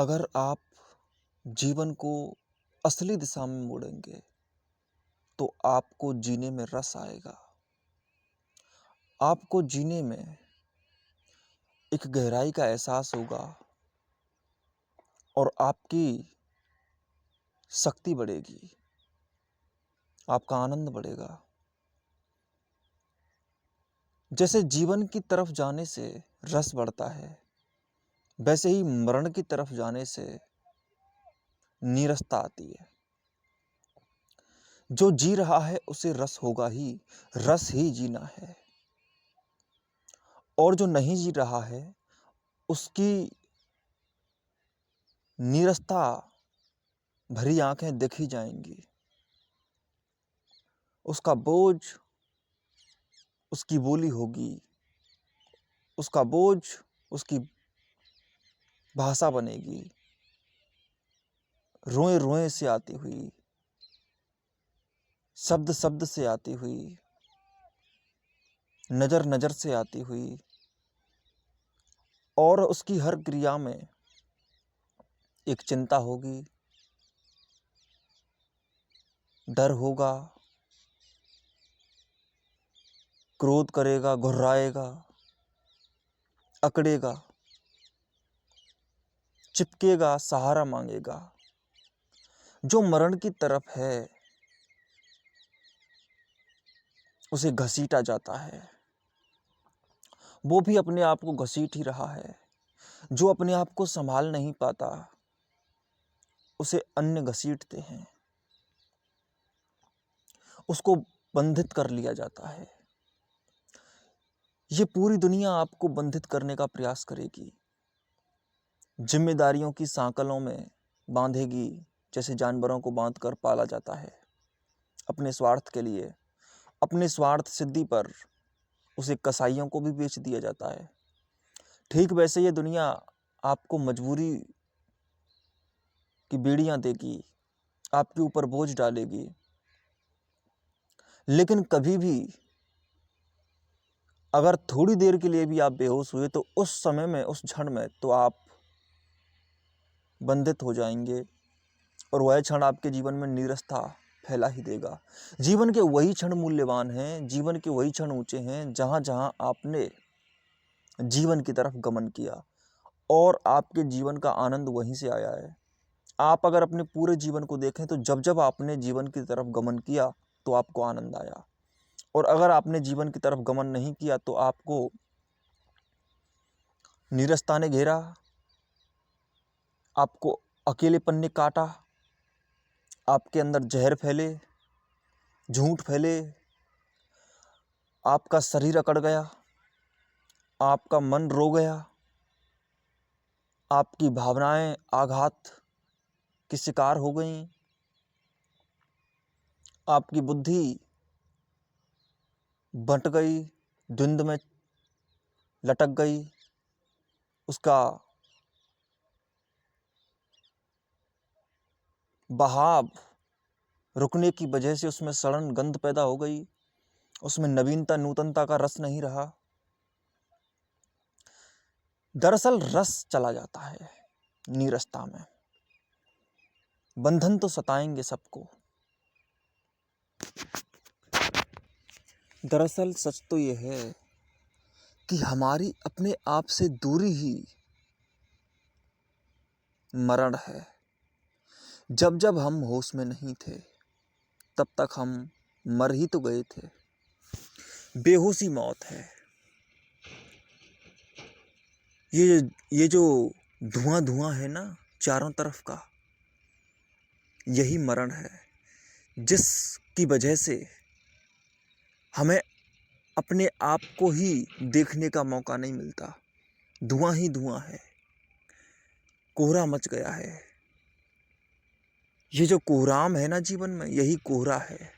अगर आप जीवन को असली दिशा में मोड़ेंगे, तो आपको जीने में रस आएगा। आपको जीने में एक गहराई का एहसास होगा और आपकी शक्ति बढ़ेगी, आपका आनंद बढ़ेगा। जैसे जीवन की तरफ जाने से रस बढ़ता है, वैसे ही मरण की तरफ जाने से नीरसता आती है। जो जी रहा है उसे रस होगा ही, रस ही जीना है। और जो नहीं जी रहा है उसकी नीरसता भरी आंखें देखी जाएंगी। उसका बोझ उसकी बोली होगी, उसका बोझ उसकी भाषा बनेगी, रोए रोए से आती हुई, शब्द शब्द से आती हुई, नजर नजर से आती हुई। और उसकी हर क्रिया में एक चिंता होगी, डर होगा, क्रोध करेगा, घुर्राएगा, अकड़ेगा, चिपकेगा, सहारा मांगेगा। जो मरण की तरफ है उसे घसीटा जाता है, वो भी अपने आप को घसीट ही रहा है। जो अपने आप को संभाल नहीं पाता उसे अन्य घसीटते हैं, उसको बंधित कर लिया जाता है। ये पूरी दुनिया आपको बंधित करने का प्रयास करेगी, जिम्मेदारियों की सांकलों में बांधेगी, जैसे जानवरों को बांधकर पाला जाता है अपने स्वार्थ के लिए। अपने स्वार्थ सिद्धि पर उसे कसाईयों को भी बेच दिया जाता है। ठीक वैसे ये दुनिया आपको मजबूरी की बेड़ियां देगी, आपके ऊपर बोझ डालेगी। लेकिन कभी भी अगर थोड़ी देर के लिए भी आप बेहोश हुए तो उस समय में, उस क्षण में तो आप बंधित हो जाएंगे और वह क्षण आपके जीवन में नीरसता फैला ही देगा। जीवन के वही क्षण मूल्यवान हैं, जीवन के वही क्षण ऊंचे हैं जहां जहां आपने जीवन की तरफ गमन किया और आपके जीवन का आनंद वहीं से आया है। आप अगर अपने पूरे जीवन को देखें तो जब जब आपने जीवन की तरफ गमन किया तो आपको आनंद आया, और अगर आपने जीवन की तरफ गमन नहीं किया तो आपको नीरसता ने घेरा, आपको अकेलेपन ने काटा, आपके अंदर जहर फैले, झूठ फैले, आपका शरीर अकड़ गया, आपका मन रो गया, आपकी भावनाएं आघात की शिकार हो गईं, आपकी बुद्धि बंट गई, धुंध में लटक गई, उसका बहाव रुकने की वजह से उसमें सड़न गंध पैदा हो गई, उसमें नवीनता नूतनता का रस नहीं रहा। दरअसल रस चला जाता है नीरसता में। बंधन तो सताएंगे सबको। दरअसल सच तो यह है कि हमारी अपने आप से दूरी ही मरण है। जब जब हम होश में नहीं थे तब तक हम मर ही तो गए थे। बेहोशी मौत है। ये जो धुआं धुआं है ना चारों तरफ का, यही मरण है, जिसकी वजह से हमें अपने आप को ही देखने का मौका नहीं मिलता। धुआं ही धुआं है, कोहरा मच गया है। ये जो कोहराम है ना जीवन में, यही कोहरा है।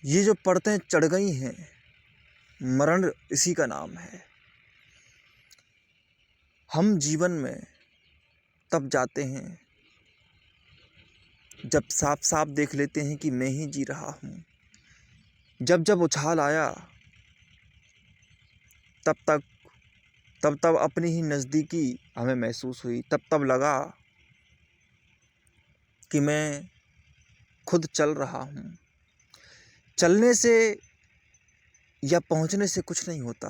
ये जो परतें चढ़ गई हैं, मरण इसी का नाम है। हम जीवन में तब जाते हैं जब साफ साफ देख लेते हैं कि मैं ही जी रहा हूँ। जब जब उछाल आया तब तक तब तब अपनी ही नज़दीकी हमें महसूस हुई। तब तब लगा कि मैं खुद चल रहा हूँ। चलने से या पहुँचने से कुछ नहीं होता,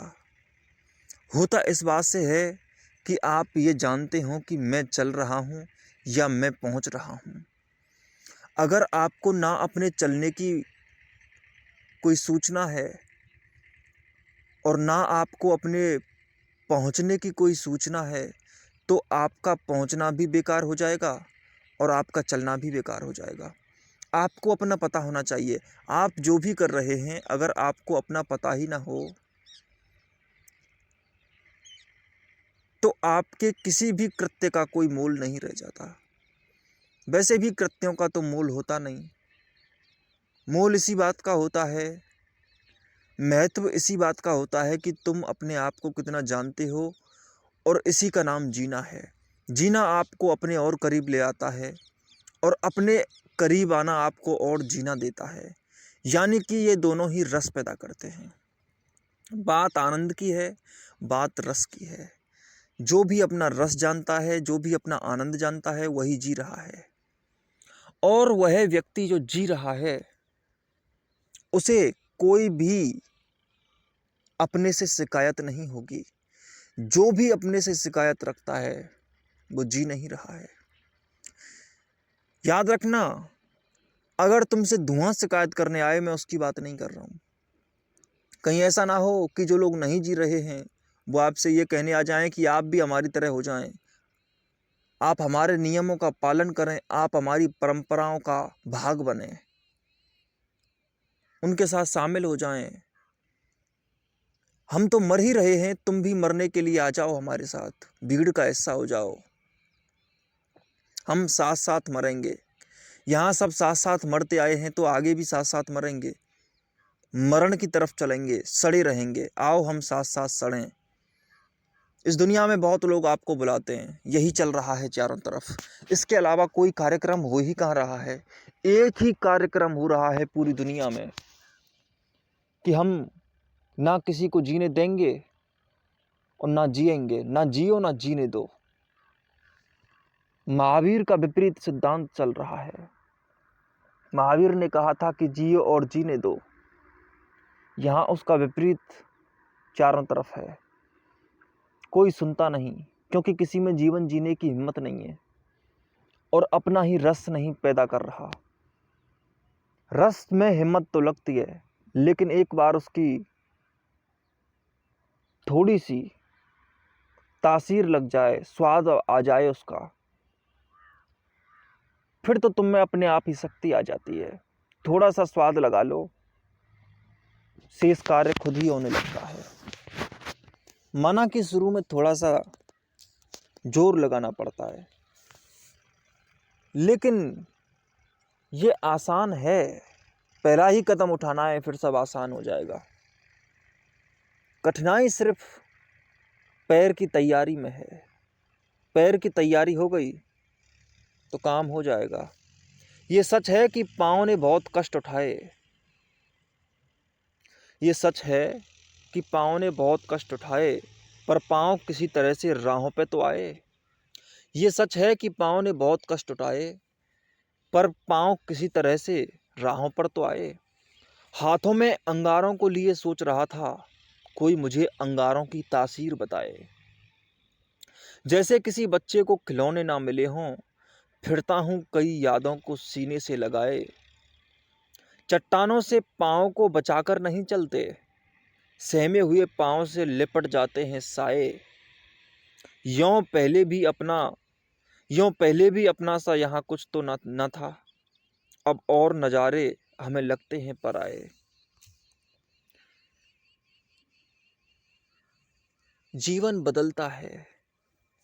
होता इस बात से है कि आप ये जानते हो कि मैं चल रहा हूँ या मैं पहुँच रहा हूँ। अगर आपको ना अपने चलने की कोई सूचना है और ना आपको अपने पहुँचने की कोई सूचना है, तो आपका पहुँचना भी बेकार हो जाएगा और आपका चलना भी बेकार हो जाएगा। आपको अपना पता होना चाहिए। आप जो भी कर रहे हैं, अगर आपको अपना पता ही ना हो, तो आपके किसी भी कृत्य का कोई मोल नहीं रह जाता। वैसे भी कृत्यों का तो मोल होता नहीं। मोल इसी बात का होता है, महत्व इसी बात का होता है कि तुम अपने आप को कितना जानते हो, और इसी का नाम जीना है। जीना आपको अपने और करीब ले आता है और अपने करीब आना आपको और जीना देता है। यानी कि ये दोनों ही रस पैदा करते हैं। बात आनंद की है, बात रस की है। जो भी अपना रस जानता है, जो भी अपना आनंद जानता है, वही जी रहा है। और वह व्यक्ति जो जी रहा है, उसे कोई भी अपने से शिकायत नहीं होगी। जो भी अपने से शिकायत रखता है, वो जी नहीं रहा है। याद रखना, अगर तुमसे धुआं शिकायत करने आए, मैं उसकी बात नहीं कर रहा हूँ। कहीं ऐसा ना हो कि जो लोग नहीं जी रहे हैं वो आपसे ये कहने आ जाएं कि आप भी हमारी तरह हो जाएं, आप हमारे नियमों का पालन करें, आप हमारी परंपराओं का भाग बने, उनके साथ शामिल हो जाएं। हम तो मर ही रहे हैं, तुम भी मरने के लिए आ जाओ हमारे साथ, भीड़ का हिस्सा हो जाओ। हम साथ साथ मरेंगे। यहाँ सब साथ साथ मरते आए हैं, तो आगे भी साथ साथ मरेंगे, मरण की तरफ चलेंगे, सड़े रहेंगे। आओ हम साथ साथ सड़ें। इस दुनिया में बहुत लोग आपको बुलाते हैं, यही चल रहा है चारों तरफ। इसके अलावा कोई कार्यक्रम हो ही कहाँ रहा है। एक ही कार्यक्रम हो रहा है पूरी दुनिया में कि हम ना किसी को जीने देंगे और ना जिएंगे। ना जियो ना जीने दो। महावीर का विपरीत सिद्धांत चल रहा है। महावीर ने कहा था कि जियो और जीने दो। यहाँ उसका विपरीत चारों तरफ है। कोई सुनता नहीं, क्योंकि किसी में जीवन जीने की हिम्मत नहीं है और अपना ही रस नहीं पैदा कर रहा। रस में हिम्मत तो लगती है, लेकिन एक बार उसकी थोड़ी सी तासीर लग जाए, स्वाद आ जाए उसका, फिर तो तुम में अपने आप ही शक्ति आ जाती है। थोड़ा सा स्वाद लगा लो, शेष कार्य खुद ही होने लगता है। माना कि शुरू में थोड़ा सा जोर लगाना पड़ता है, लेकिन ये आसान है। पहला ही कदम उठाना है, फिर सब आसान हो जाएगा। कठिनाई सिर्फ पैर की तैयारी में है। पैर की तैयारी हो गई तो काम हो जाएगा। ये सच है कि पाँव ने बहुत कष्ट उठाए। ये सच है कि पाँव ने बहुत कष्ट उठाए, पर पाँव किसी तरह से राहों पे तो आए। ये सच है कि पाँव ने बहुत कष्ट उठाए, पर पाँव किसी तरह से राहों पर तो आए। हाथों में अंगारों को लिए सोच रहा था, कोई मुझे अंगारों की तासीर बताए। जैसे किसी बच्चे को खिलौने ना मिले हों, फिरता हूँ कई यादों को सीने से लगाए। चट्टानों से पाँव को बचाकर नहीं चलते, सहमे हुए पाँव से लिपट जाते हैं साए। यों पहले भी अपना सा यहाँ कुछ तो न था, अब और नज़ारे हमें लगते हैं पराए। जीवन बदलता है,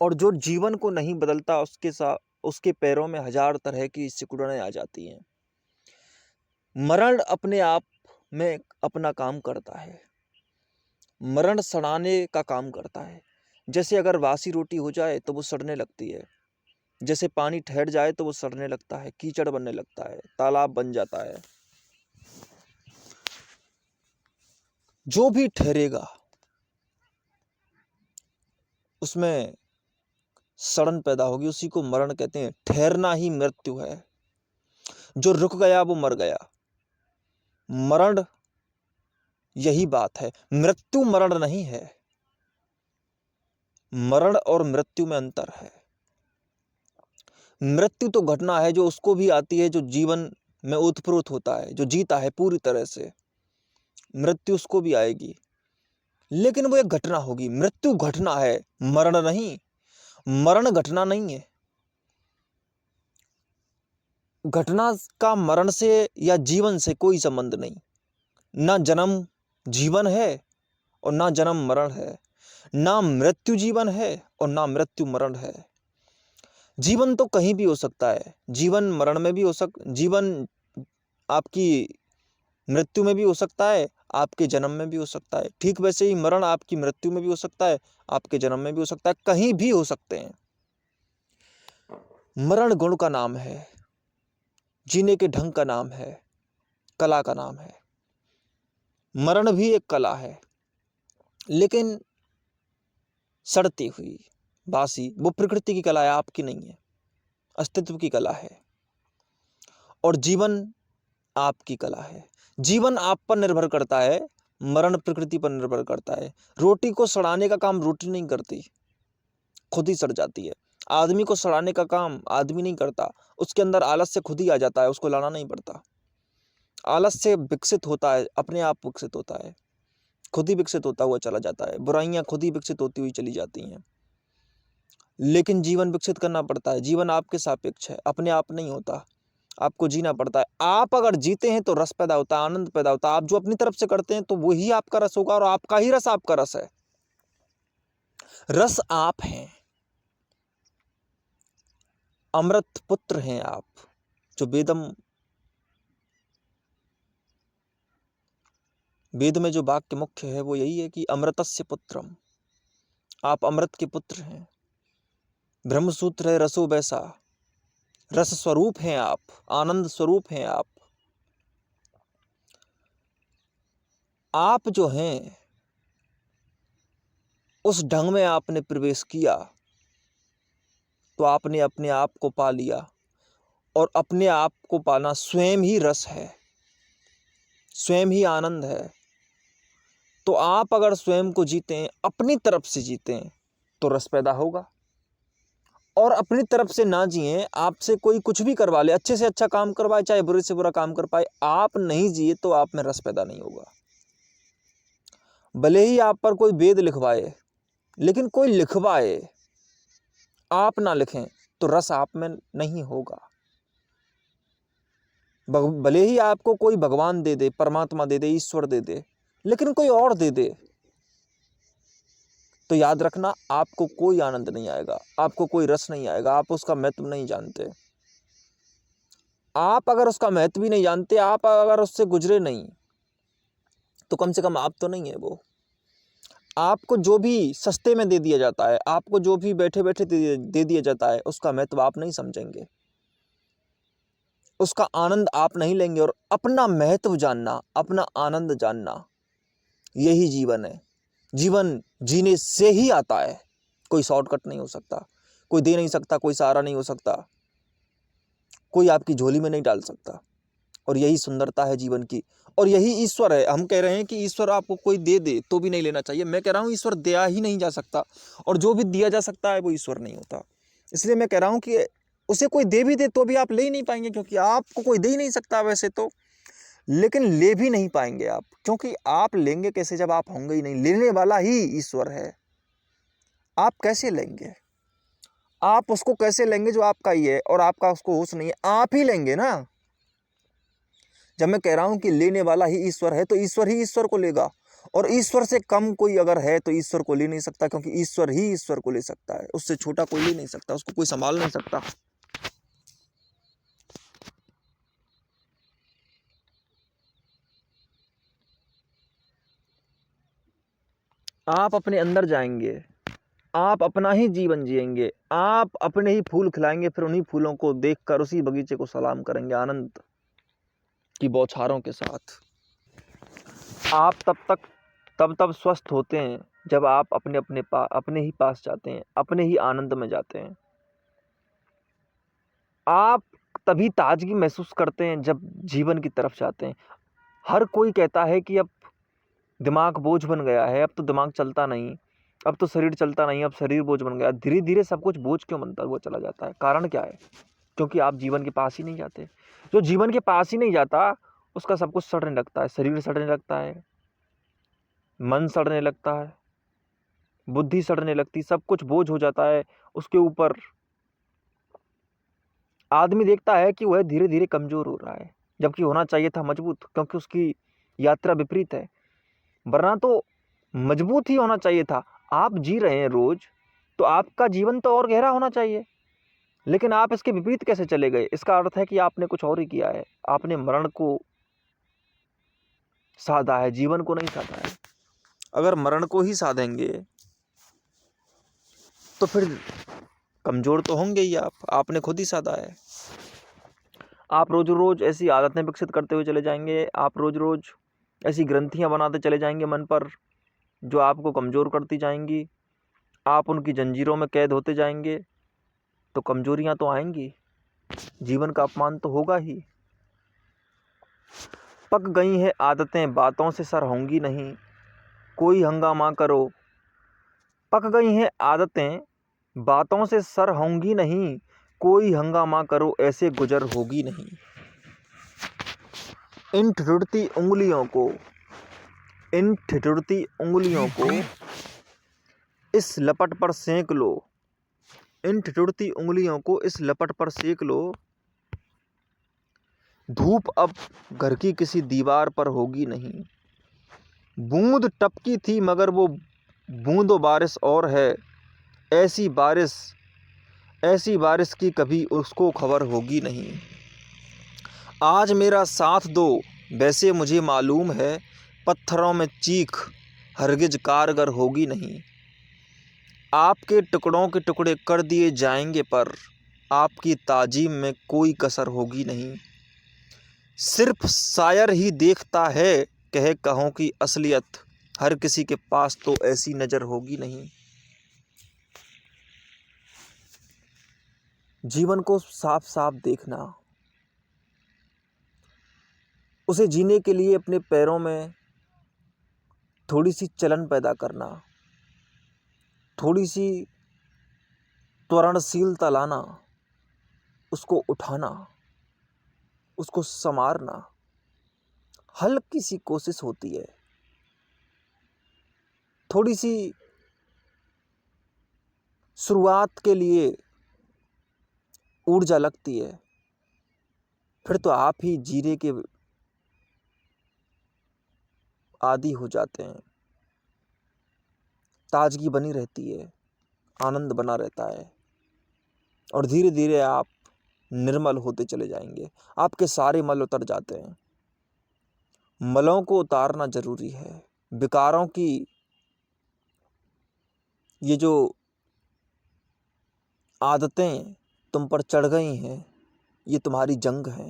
और जो जीवन को नहीं बदलता उसके पैरों में हजार तरह की सिकुड़नें आ जाती हैं। मरण अपने आप में अपना काम करता है। मरण सड़ाने का काम करता है। जैसे अगर बासी रोटी हो जाए तो वो सड़ने लगती है, जैसे पानी ठहर जाए तो वो सड़ने लगता है, कीचड़ बनने लगता है, तालाब बन जाता है। जो भी ठहरेगा उसमें सड़न पैदा होगी, उसी को मरण कहते हैं। ठहरना ही मृत्यु है। जो रुक गया वो मर गया। मरण यही बात है, मृत्यु मरण नहीं है। मरण और मृत्यु में अंतर है। मृत्यु तो घटना है जो उसको भी आती है, जो जीवन में ओतप्रोत होता है, जो जीता है पूरी तरह से, मृत्यु उसको भी आएगी, लेकिन वो एक घटना होगी। मृत्यु घटना है, मरण नहीं। मरण घटना नहीं है। घटना का मरण से या जीवन से कोई संबंध नहीं। ना जन्म जीवन है और ना जन्म मरण है। ना मृत्यु जीवन है और ना मृत्यु मरण है। जीवन तो कहीं भी हो सकता है। जीवन मरण में भी जीवन आपकी मृत्यु में भी हो सकता है, आपके जन्म में भी हो सकता है। ठीक वैसे ही मरण आपकी मृत्यु में भी हो सकता है, आपके जन्म में भी हो सकता है, कहीं भी हो सकते हैं। मरण गुण का नाम है, जीने के ढंग का नाम है, कला का नाम है। मरण भी एक कला है, लेकिन सड़ती हुई बासी, वो प्रकृति की कला है, आपकी नहीं है, अस्तित्व की कला है। और जीवन आपकी कला है। जीवन आप पर निर्भर करता है, मरण प्रकृति पर निर्भर करता है। रोटी को सड़ाने का काम रोटी नहीं करती, खुद ही सड़ जाती है। आदमी को सड़ाने का काम आदमी नहीं करता, उसके अंदर आलस्य खुद ही आ जाता है, उसको लाना नहीं पड़ता। आलस्य विकसित होता है, अपने आप विकसित होता है, खुद ही विकसित होता हुआ चला जाता है। बुराइयां खुद ही विकसित होती हुई चली जाती हैं। लेकिन जीवन विकसित करना पड़ता है। जीवन आपके सापेक्ष है, अपने आप नहीं होता, आपको जीना पड़ता है। आप अगर जीते हैं तो रस पैदा होता है, आनंद पैदा होता है। आप जो अपनी तरफ से करते हैं तो वही आपका रस होगा, और आपका ही रस आपका रस है। रस आप हैं, अमृत पुत्र हैं आप। जो वेद में जो वाक्य मुख्य है वो यही है कि अमृतस्य पुत्रम, आप अमृत के पुत्र हैं। ब्रह्मसूत्र है रसो वैसा, रस स्वरूप हैं आप, आनंद स्वरूप हैं आप। आप जो हैं उस ढंग में आपने प्रवेश किया तो आपने अपने आप को पा लिया, और अपने आप को पाना स्वयं ही रस है, स्वयं ही आनंद है। तो आप अगर स्वयं को जीते हैं, अपनी तरफ से जीते हैं, तो रस पैदा होगा। और अपनी तरफ से ना जिए, आपसे कोई कुछ भी करवा ले, अच्छे से अच्छा काम करवाए, चाहे बुरे से बुरा काम कर पाए, आप नहीं जिए तो आप में रस पैदा नहीं होगा। भले ही आप पर कोई वेद लिखवाए, लेकिन कोई लिखवाए, आप ना लिखें तो रस आप में नहीं होगा। भले ही आपको कोई भगवान दे दे, परमात्मा दे दे, ईश्वर दे दे, लेकिन कोई और दे दे, तो याद रखना आपको कोई आनंद नहीं आएगा, आपको कोई रस नहीं आएगा। आप उसका महत्व नहीं जानते। आप अगर उसका महत्व भी नहीं जानते, आप अगर उससे गुजरे नहीं, तो कम से कम आप तो नहीं है वो। आपको जो भी सस्ते में दे दिया जाता है, आपको जो भी बैठे बैठे दे दिया जाता है, उसका महत्व आप नहीं समझेंगे, उसका आनंद आप नहीं लेंगे। और अपना महत्व जानना, अपना आनंद जानना, यही जीवन है। जीवन जीने से ही आता है, कोई शॉर्टकट नहीं हो सकता, कोई दे नहीं सकता, कोई सहारा नहीं हो सकता, कोई आपकी झोली में नहीं डाल सकता। और यही सुंदरता है जीवन की, और यही ईश्वर है। हम कह रहे हैं कि ईश्वर आपको कोई दे दे तो भी नहीं लेना चाहिए। मैं कह रहा हूँ ईश्वर दिया ही नहीं जा सकता, और जो भी दिया जा सकता है वो ईश्वर नहीं होता। इसलिए मैं कह रहा हूँ कि उसे कोई दे भी दे तो भी आप ले ही नहीं पाएंगे, क्योंकि आपको कोई दे ही नहीं सकता वैसे तो, लेकिन ले भी नहीं पाएंगे आप, क्योंकि आप लेंगे कैसे जब आप होंगे ही नहीं। लेने वाला ही ईश्वर है, आप कैसे लेंगे? आप उसको कैसे लेंगे जो आपका ही है, और आपका उसको होश नहीं है? आप ही लेंगे ना। जब मैं कह रहा हूं कि लेने वाला ही ईश्वर है, तो ईश्वर ही ईश्वर को लेगा, और ईश्वर से कम कोई अगर है तो ईश्वर को ले नहीं सकता, क्योंकि ईश्वर ही ईश्वर को ले सकता है, उससे छोटा कोई ले नहीं सकता, उसको कोई संभाल नहीं सकता। आप अपने अंदर जाएंगे, आप अपना ही जीवन जिएंगे, आप अपने ही फूल खिलाएंगे, फिर उन्हीं फूलों को देखकर उसी बगीचे को सलाम करेंगे आनंद की बौछारों के साथ। आप तब स्वस्थ होते हैं जब आप अपने ही पास जाते हैं, अपने ही आनंद में जाते हैं। आप तभी ताजगी महसूस करते हैं जब जीवन की तरफ जाते हैं। हर कोई कहता है कि अब दिमाग बोझ बन गया है, अब तो दिमाग चलता नहीं, अब तो शरीर चलता नहीं, अब शरीर बोझ बन गया। धीरे धीरे सब कुछ बोझ क्यों बनता हुआ चला जाता है? कारण क्या है? क्योंकि आप जीवन के पास ही नहीं जाते। जो जीवन के पास ही नहीं जाता, उसका सब कुछ सड़ने लगता है। शरीर सड़ने लगता है, मन सड़ने लगता है, बुद्धि सड़ने लगती, सब कुछ बोझ हो जाता है उसके ऊपर। आदमी देखता है कि वह धीरे धीरे कमजोर हो रहा है, जबकि होना चाहिए था मजबूत, क्योंकि उसकी यात्रा विपरीत है। वरना तो मजबूत ही होना चाहिए था। आप जी रहे हैं रोज, तो आपका जीवन तो और गहरा होना चाहिए, लेकिन आप इसके विपरीत कैसे चले गए? इसका अर्थ है कि आपने कुछ और ही किया है। आपने मरण को साधा है, जीवन को नहीं साधा है। अगर मरण को ही साधेंगे तो फिर कमजोर तो होंगे ही आप। आपने खुद ही साधा है। आप रोज रोज ऐसी आदतें विकसित करते हुए चले जाएंगे, आप रोज रोज ऐसी ग्रंथियां बनाते चले जाएंगे मन पर, जो आपको कमजोर करती जाएंगी। आप उनकी जंजीरों में कैद होते जाएंगे, तो कमजोरियां तो आएंगी, जीवन का अपमान तो होगा ही। पक गई हैं आदतें, बातों से सर होंगी नहीं, कोई हंगामा करो। पक गई हैं आदतें, बातों से सर होंगी नहीं, कोई हंगामा करो, ऐसे गुजर होगी नहीं। इन ठिठुरती उंगलियों को, इन ठिठुरती उंगलियों को इस लपट पर सेंक लो। इन ठिठुरती उंगलियों को इस लपट पर सेक लो। धूप अब घर की किसी दीवार पर होगी नहीं। बूंद टपकी थी मगर वो बूंदो बारिश और है। ऐसी बारिश की कभी उसको खबर होगी नहीं। आज मेरा साथ दो, वैसे मुझे मालूम है, पत्थरों में चीख हरगिज कारगर होगी नहीं। आपके टुकड़ों के टुकड़े कर दिए जाएंगे, पर आपकी ताजीम में कोई कसर होगी नहीं। सिर्फ शायर ही देखता है, कहे कहों की असलियत, हर किसी के पास तो ऐसी नज़र होगी नहीं। जीवन को साफ साफ देखना, उसे जीने के लिए अपने पैरों में थोड़ी सी चलन पैदा करना, थोड़ी सी त्वरणशीलता लाना, उसको उठाना, उसको संवारना, हल्की सी कोशिश होती है। थोड़ी सी शुरुआत के लिए ऊर्जा लगती है, फिर तो आप ही जीने के आदी हो जाते हैं। ताजगी बनी रहती है, आनंद बना रहता है, और धीरे धीरे आप निर्मल होते चले जाएंगे। आपके सारे मल उतर जाते हैं। मलों को उतारना जरूरी है। विकारों की ये जो आदतें तुम पर चढ़ गई हैं, ये तुम्हारी जंग है।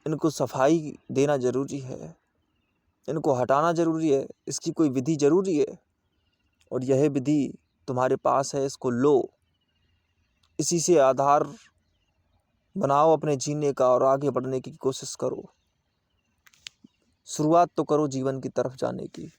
इनको सफाई देना जरूरी है, इनको हटाना जरूरी है। इसकी कोई विधि जरूरी है, और यह विधि तुम्हारे पास है, इसको लो। इसी से आधार बनाओ अपने जीने का, और आगे बढ़ने की कोशिश करो। शुरुआत तो करो जीवन की तरफ जाने की।